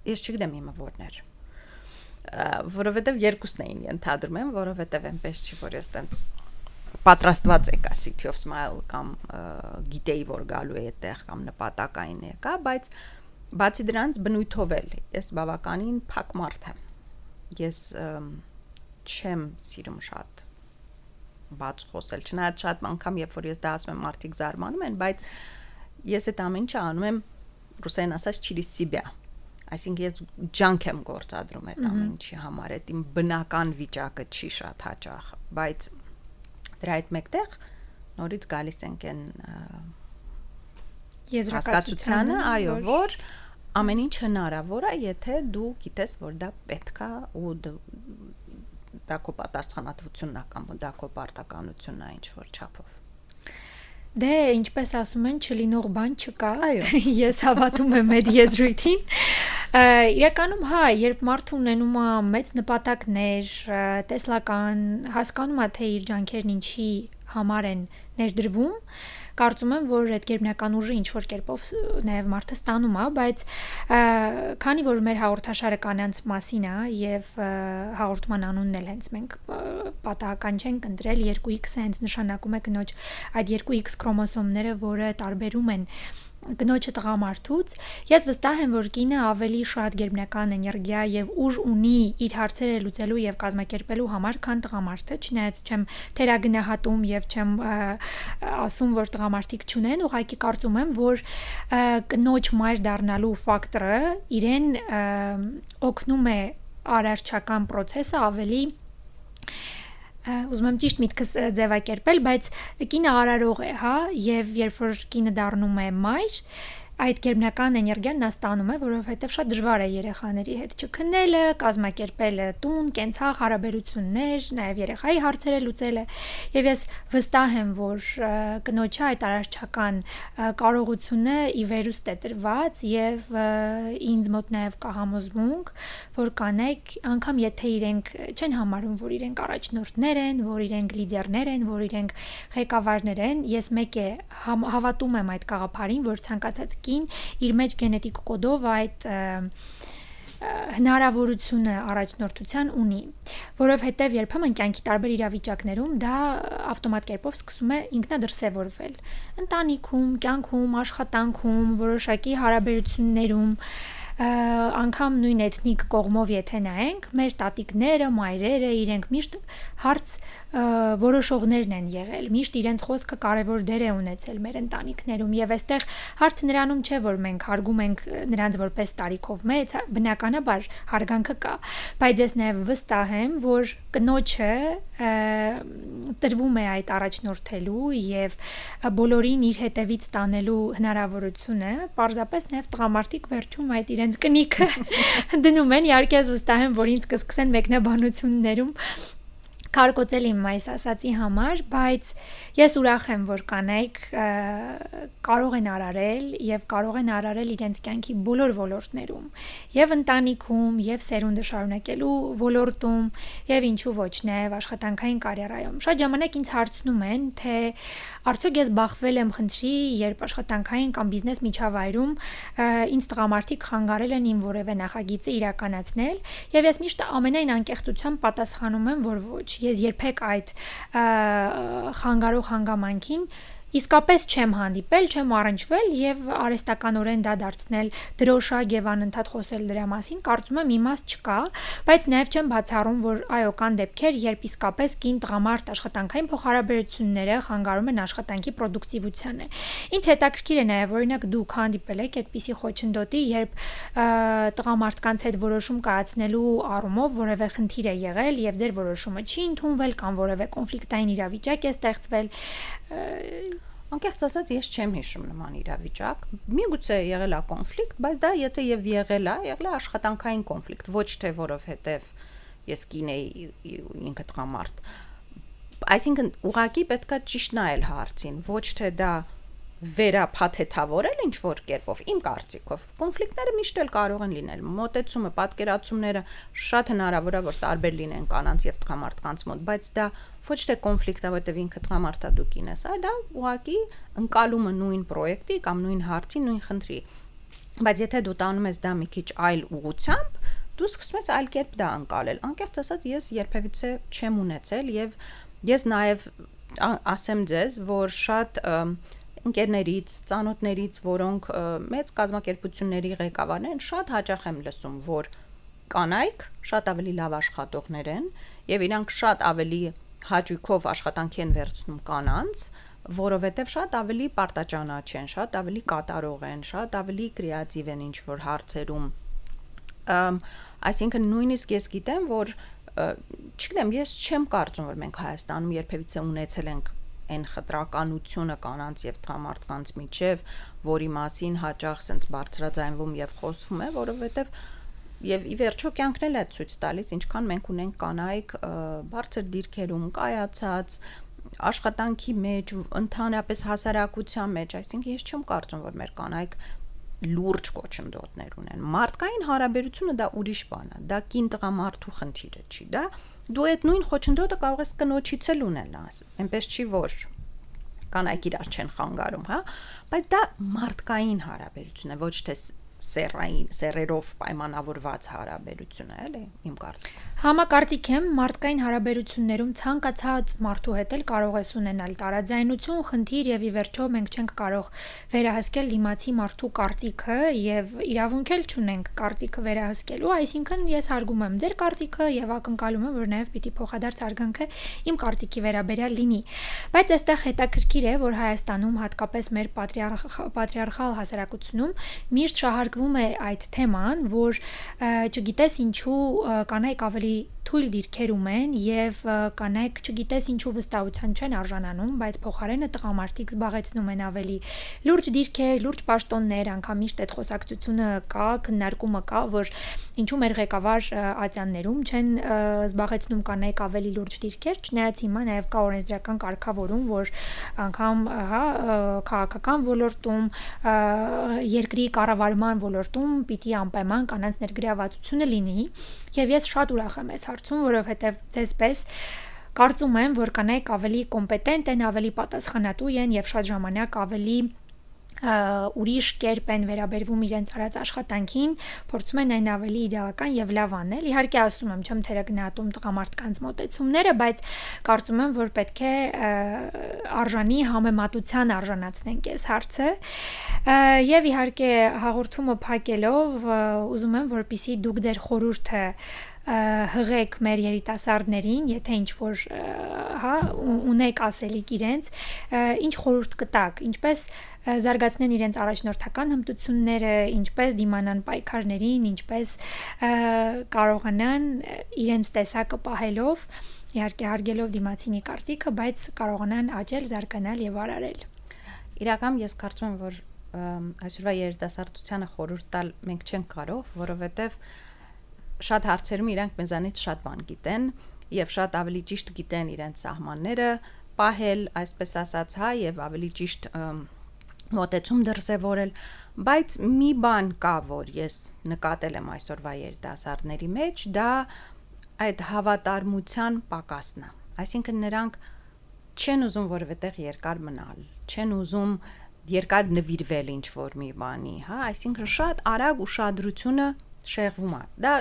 Ես չգիտեմ իմը որն էր, որովհետև երկուսն էին ենթադրում եմ, որովհետև այնպես չի, որ ես տենց պատրաստված եկա City of Smile կամ գիտեի, որ գալու է այդտեղ կամ նպատակային եկա, բայց բացի դրանից բնույթով էլ ես բավականին փակ մարդ եմ։ Ես չեմ սիրում շատ բաց խոսել, չնայած շատ անգամ երբ որ ես դա ասում եմ, մարդիկ զարմանում են, բայց ես այդ ամեն ինչը անում եմ ռուսերեն ասած через себя։ Այսինքն ես ջանք եմ գործադրում այդ ամեն ինչի համար, այդ իմ բնական վիճակը չի շատ հաճախ, բայց դրա հետ մեկտեղ նորից գալիս ենք այն հասկացությանը, այո, որ ամեն ինչ հնարավոր է, եթե դու գիտես, որ դա պետք է ու դա քո պատասխանատվությունն է կամ դա քո պարտականությունն է ինչ որ չափով։ Դե, ինչպես ասում են, չլինող բան չկա։ Այո։ Ես հավատում եմ այդ եզրույթին։ Իրականում, հա, երբ մարդը ունենում է մեծ նպատակներ, տեսլական, հասկանում է, թե իր ջանքերն ինչի համար են ներդրվում, կարծում եմ, որ այդ գերբնական ուժը ինչ որ կերպով նաև մարդը ստանում է, բայց քանի որ մեր հաղորդաշարը կանանց մասին է եւ հաղորդման անունն էլ հենց մենք պատահական չենք ընտրել 2X-ը հենց նշանակում է կնոջ այդ 2X քրոմոսոմները, որը տարբերում են կնոջը տղամարդուց, ես վստահ եմ, որ կինը ավելի շատ գերբնական էներգիա եւ ուժ ունի իր հարցերը լուծելու եւ կազմակերպելու համար, քան տղամարդը, չնայած չեմ թերագնահատում եւ չեմ ասում, որ տղամարդիկ չունեն, ուղղակի կարծում եմ, որ կնոջ մայր դառնալու ֆակտորը իրեն օգնում է արարչական process-ը ավելի ուզում եմ ճիշտ միտքս ձևակերպել, բայց կինը արարող է, հա, եւ երբ որ կինը դառնում է մայր, այդ գերբնական էներգիան նա ստանում է, որովհետև շատ դժվար է երեխաների հետ չքննելը, կազմակերպելը տուն, կենցաղ հարաբերություններ, նաև երեխայի հարցերը լուծելը, եւ ես վստահ եմ, որ կնոջը այդ արարչական կարողությունը ի վերուստ է տրված եւ ինձ մոտ նաև կա համոզմունք, որ կանայք անգամ եթե իրենք չեն համարում, որ իրենք առաջնորդներ են, որ իրենք լիդերներ են, որ իրենք ղեկավարներ են, ես մեկ է հավատում եմ այդ գաղափարին, որ ցանկացած իր մեջ գենետիկ կոդով այդ հնարավորությունը առաջնորդության ունի, որովհետև երբեմն կյանքի տարբեր իրավիճակներում դա ավտոմատ կերպով սկսում է ինքնադրսևորվել ընտանիքում, կյանքում, աշխատանքում, որոշակի հարաբերություններում, անգամ նույն էթնիկ կողմով եթե նայենք, մեր տատիկները, մայրերը իրենք միշտ հարց որոշողներն են եղել, միշտ իրենց խոսքը կարևոր դեր է ունեցել մեր ընտանիքներում եւ այստեղ հարցը նրանում չէ, որ մենք հարգում ենք նրանց որպես տարիքով մեծ, բնականաբար հարգանքը կա, բայց ես նաեւ վստահ եմ, որ կնոջը տրվում է այդ առաջնորդելու եւ բոլորին իր հետևից տանելու հնարավորությունը, պարզապես նաեւ տղամարդիկ վերջում այդ իրենց կնիքը դնում են, իհարկե ես վստահ եմ, որ ինձ կսկսեն մեկնաբանություններում քարկոծել իմ այս ասացի համար, բայց ես ուրախ եմ, որ կանայք կարող են արարել եւ կարող են արարել իրենց կյանքի բոլոր ոլորտներում, եւ ընտանիքում, եւ սերունդը շարունակելու ոլորտում, եւ ինչու ոչ, նաեւ աշխատանքային կարիերայում։ Շատ ժամանակ ինձ հարցնում են, թե արդյոք ես բախվել եմ խնդրի, երբ աշխատանքային կամ բիզնես միջավայրում ինձ տղամարդիկ խանգարել են իմ որևէ նախագիծը իրականացնել, եւ ես միշտ ամենայն անկեղծությամբ պատասխանում եմ, որ ոչ, ես երբեք այդ խանգարող հանգամանքին իսկապես չեմ հանդիպել, չեմ առնչվել եւ արհեստականորեն դա դարձնել դրոշակ եւ անընդհատ խոսել դրա մասին, կարծում եմ իմաստ չկա, բայց նաեւ չեմ բացառում, որ այո, կան դեպքեր, երբ իսկապես կին տղամարդ աշխատանքային փոխհարաբերությունները խանգարում են աշխատանքի պրոդուկտիվությանը։ Ինձ հետաքրքիր է նաեւ, օրինակ դուք հանդիպել եք այդպիսի խոչընդոտի, երբ տղամարդկանց հետ որոշում կայացնելու առումով որևէ խնդիր է եղել եւ ձեր որոշումը չի ընդունվել կամ որևէ կոնֆլիկտային իրավիճակ է ստեղծվել։ Անկեղծ ասած, ես չեմ հիշում նման իրավիճակ։ Միգուցե եղել է կոնֆլիկտ, բայց դա եթե եւ եղել է աշխատանքային կոնֆլիկտ, ոչ թե որովհետեւ ես կին էի ինքը տղամարդ։ Այսինքն ուղղակի պետքա ճիշտ նայել հարցին, ոչ թե դա վերափաթեթավորել ինչ որ կերպով, իմ կարծիքով։ Կոնֆլիկտները միշտ էլ կարող են լինել։ Մոտեցումը, պատկերացումները շատ հնարավոր է որ տարբեր լինեն կանանց եւ տղամարդկանց մոտ, բայց դա ոչ թե կոնֆլիկտ է, որտեղ ինքը տղամարդա դու կին ես, այլ դա ուղղակի ընկալումը նույն պրոյեկտի կամ նույն հարցի, նույն խնդրի։ Բայց եթե դու տանում ես դա մի քիչ այլ ուղղությամբ, դու սկսում ես այլ կերպ դա ընկալել։ Անկեղծ ասած, ես երբևիցե չեմ ունեցել եւ ես նաեւ ասեմ ձեզ, որ շատ ընկերներից, ծանոթներից, որոնք մեծ կազմակերպությունների ղեկավարներ են, շատ հաճախ եմ լսում, որ կանայք շատ ավելի լավ աշխատողներ են եւ իրանք շատ ավելի հաճույքով աշխատանքի են վերցնում կանանց, որովհետեւ շատ ավելի պարտաճանաչ են, շատ ավելի կատարող են, շատ ավելի կրեատիվ են ինչ որ հարցերում։ Այսինքն նույնիսկ ես գիտեմ, որ չգիտեմ, ես չեմ կարծում, որ մենք Հայաստանում երբևիցե ունեցել ենք այն խտրականությունը կանանց եւ տղամարդկանց միջև, որի մասին հաճախ sense բարձրաձայնվում եւ խոսվում է, որովհետեւ եւ ի վերջո կյանքն էլ է ցույց տալիս, ինչքան մենք ունենք կանայք բարձր դիրքերում կայացած աշխատանքի մեջ, ընդհանրապես հասարակության մեջ, այսինքն ես չեմ կարծում, որ մեր կանայք լուրջ կոչնդոտներ ունեն։ Մարդկային հարաբերությունը դա ուրիշ բան է, դա կին տղամարդու խնդիրը չի, դա դու այդ նույն խոչընդոտը կարող ես կնոջից էլ ունել, այնպես չի որ կանայք իրար չեն խանգարում, հա, բայց դա մարդկային հարաբերություն է, ոչ թե սերերով պայմանավորված հարաբերություն է, էլի, իմ կարծիքով։ Համակարծիք եմ, մարդկային հարաբերություններում ցանկացած մարդու հետ էլ կարող ես ունենալ տարաձայնություն, խնդիր եւ ի վերջո մենք չենք կարող վերահսկել դիմացի մարդու կարծիքը եւ իրավունք էլ չունենք կարծիքը վերահսկելու, այսինքն ես հարգում եմ ձեր կարծիքը եւ ակնկալում եմ, որ նաեւ պիտի փոխադարձ արգանքը իմ կարծիքի վերաբերյալ լինի։ Բայց այստեղ հետաքրքիր է, որ Հայաստանում հատկապես մեր պատրիարխալ հասարակությունում միշտ շահարկվում է այդ թեման, որ չգիտես ինչու կանայք ավելի թույլ դիրքերում են եւ կանայք չգիտես ինչու վստահության չեն արժանանում, բայց փոխարենը տղամարդիկ զբաղեցնում են ավելի լուրջ դիրքեր, լուրջ պաշտոններ, անգամ միշտ այդ խոսակցությունը կա, քննարկումը կա, որ ինչու մեր ղեկավար ատյաններում չեն զբաղեցնում կանայք ավելի լուրջ դիրքեր, չնայած հիմա նաեւ կա օրենսդրական կարգավորում, որ անգամ հա քաղաքական ոլորտում, երկրի կառավարման ոլորտում պիտի անպայման կանանց ներգրավվածությունը լինի եւ ես շատ ուրախ եմ այս հարցում, որովհետեւ ձեզպես կարծում եմ, որ կանայք ավելի կոմպետենտ են, ավելի պատասխանատու են եւ շատ ժամանակ ավելի ուրիշ կերպ են վերաբերվում իրենց արած աշխատանքին, փորձում են այն ավելի իդեալական եւ լավ անել։ Իհարկե ասում եմ, չեմ թերագնահատում տղամարդկանց մոտեցումները, բայց կարծում եմ, որ պետք է արժանի համեմատության արժանացնենք այս հարցը։ Եվ իհարկե հաղորդումը փակելով ուզում եմ, որպեսզի դուք ձեր խորհուրդը հղեք մեր երիտասարդներին, եթե ինչ-որ հա ունեք ասելիք իրենց, ինչ խորհուրդ կտաք, ինչպես զարգացնեն իրենց առաջնորդական հմտությունները, ինչպես դիմանան պայքարներին, ինչպես կարողանան իրենց տեսակը պահելով, իհարկե հարգելով դիմացինի կարծիքը, բայց կարողանան աճել, զարգանալ եւ արարել։ Իրական ես կարծում եմ, որ այսօրվա երիտասարդությանը խորհուրդ տալ մենք չենք կարող, որովհետեւ շատ հարցերում իրանք մեզանից շատ բան գիտեն եւ շատ ավելի ճիշտ գիտեն իրենց սահմանները պահել, այսպես ասած, հա, եւ ավելի ճիշտ մոտեցում դրսևորել, բայց մի բան կա, որ ես նկատել եմ այսօրվա երիտասարդների մեջ, դա այդ հավատարմության պակասն է։ Այսինքն նրանք չեն ուզում որևէտեղ երկար մնալ, չեն ուզում երկար նվիրվել ինչ-որ մի բանի, հա, այսինքն շատ արագ ուշադրությունը շեղվում է։ Դա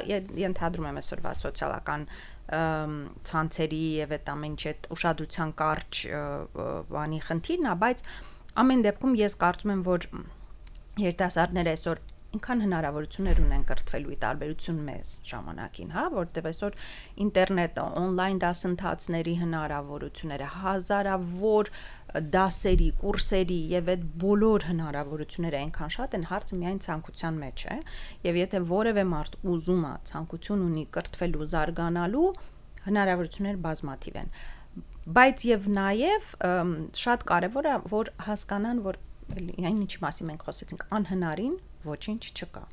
ենթադրում եմ այսօրվա սոցիալական ցանցերի եւ այդ ամենի այդ ուշադրության կարճ բանի խնդիրն է, բայց ամեն դեպքում ես կարծում եմ, որ երիտասարդները այսօր ինքան հնարավորություններ ունեն կրթվելու ի տարբերություն մեզ ժամանակին, հա, որտեղ այսօր ինտերնետը, on-line դասընթացների հնարավորությունները, հազարավոր դասերի, կուրսերի եւ այդ բոլոր հնարավորությունները այնքան շատ են, հարցը միայն ցանկության մեջ է, եւ եթե որևէ մարդ ուզում է, ցանկություն ունի կրթվելու, զարգանալու, հնարավորություններ բազմաթիվ են։ Բայց եւ նաեւ շատ կարեւոր է, որ հասկանան, որ այն ինչի մասին մենք խոսեցինք, անհնարին ոչինչ չկա։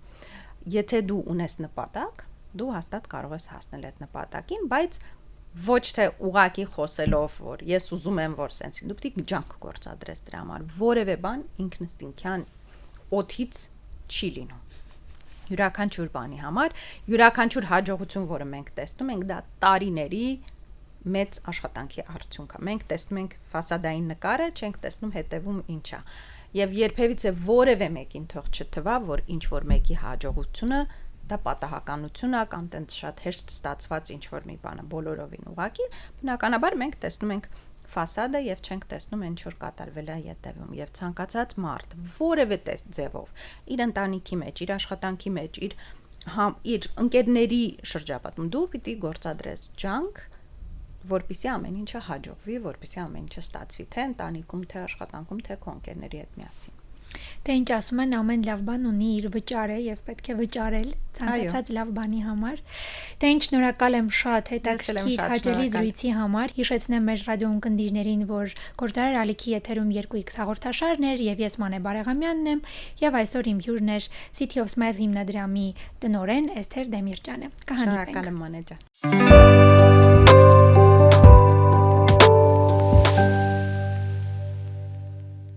Եթե դու ունես նպատակ, դու հաստատ կարող ես հասնել այդ նպատակին, բայց ոչ թե ուղակի խոսելով, որ ես ուզում եմ, որ սենց դու պետք է ջանք գործադրես դրա համար, որևէ բան ինքնըստինքյան օդից չի լինում։ Յուրաքանչյուր բանի համար, յուրաքանչյուր հաջողություն, որը մենք տեսնում ենք, դա տարիների մեծ աշխատանքի արդյունք է։ Մենք տեսնում ենք ֆասադային նկարը, չենք տեսնում հետևում ինչա։ Եվ երբևիցե որևէ մեկին թող չթվա, որ ինչ որ մեկի հաջողությունը դա պատահականություն է կամ տենց շատ հեշտ ստացված ինչ որ մի բան է, բոլորովին ուղղակի, բնականաբար մենք տեսնում ենք ֆասադը եւ չենք տեսնում ինչ որ կատարվել է հետևում եւ ցանկացած մարդ որևէ ձևով իր ընտանիքի մեջ, իր աշխատանքի մեջ, իր ընկերների շրջապատում դու պիտի գործադրես ջանք, որպեսզի ամեն ինչը հաջողվի, որպեսզի ամեն ինչը ստացվի, թե ընտանիքում, թե աշխատանքում, թե քո ընկերների հետ միասին։ Թե ինչ ասում են, ամեն լավ բան ունի իր վճարը եւ պետք է վճարել ցանկացած լավ բանի համար։ Թե ինչ շնորհակալ եմ շատ հետաքրքիր հաճելի զրույցի համար։ Հիշեցնեմ մեր ռադիոընկերներին, որ Գործարար Ալիքի եթերում 2X հաղորդաշարն էր եւ ես Մանե Բարեղամյանն եմ եւ այսօր իմ հյուրն էր City of Smile հիմնադրամի տնօրեն Էսթեր Դեմիրճյանը։ Կհանդիպենք։ Շնորհակալ եմ, Մանե ջան։